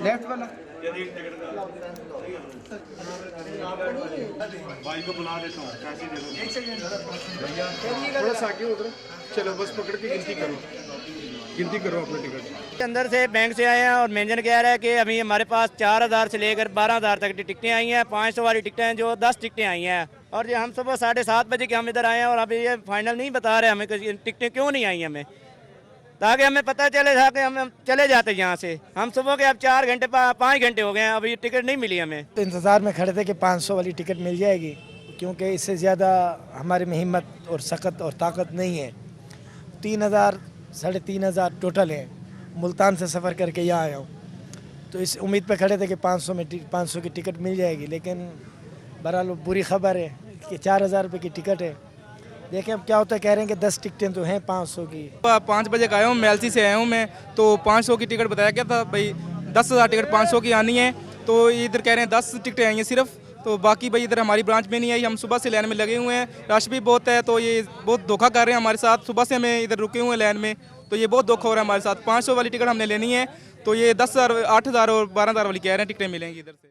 Left वाला भाई को बुला देता हूँ, पैसे दे दो। थोड़ा सा आगे उधर चलो, बस पकड़ के गिनती करो अपना टिकट। अंदर से बैंक से आए हैं और मैनेजर कह रहा है कि अभी हमारे पास 4000 से लेकर 12000 तक की टिकटें आई हैं। 500 वाली टिकटें हैं, जो 10 टिकटें आई हैं। और ये हम सुबह 7:30 बजे के हम इधर आए हैं और अभी ये फाइनल नहीं बता रहे हमें कि टिकटें क्यों नहीं आई हमें, ताकि हमें पता चले था कि हम चले जाते यहाँ से। हम सुबह के अब 4 घंटे 5 घंटे हो गए हैं, अभी टिकट नहीं मिली हमें। तो इंतज़ार में खड़े थे कि 500 वाली टिकट मिल जाएगी, क्योंकि इससे ज़्यादा हमारे में हिम्मत और सख्त और ताकत नहीं है। 3000 3500 टोटल है। मुल्तान से सफ़र करके यहाँ आया हूँ, तो इस उम्मीद पे खड़े थे कि 500 की टिकट मिल जाएगी, लेकिन बहरहाल बुरी खबर है कि 4000 रुपये की टिकट है। देखें अब क्या होता है। कह रहे हैं कि 10 टिकटें तो हैं 500 की। 5 बजे का आया हूँ, मेलसी से आया हूँ मैं, तो 500 की टिकट बताया गया था भाई। 10,000 टिकट 500 की आनी है, तो इधर कह रहे हैं 10 टिकटें आई हैं सिर्फ। तो बाकी भाई इधर हमारी ब्रांच में नहीं आई। हम सुबह से लाइन में लगे हुए हैं, रश भी बहुत है, तो ये बहुत धोखा कर रहे हैं हमारे साथ। सुबह से हमें इधर रुके हुए हैं लाइन में, तो ये बहुत धोखा हो रहा है हमारे साथ। 500 वाली टिकट हमने लेनी है, तो ये 10,000 8,000 और 12,000 वाली कह रहे हैं टिकटें मिलेंगी इधर से।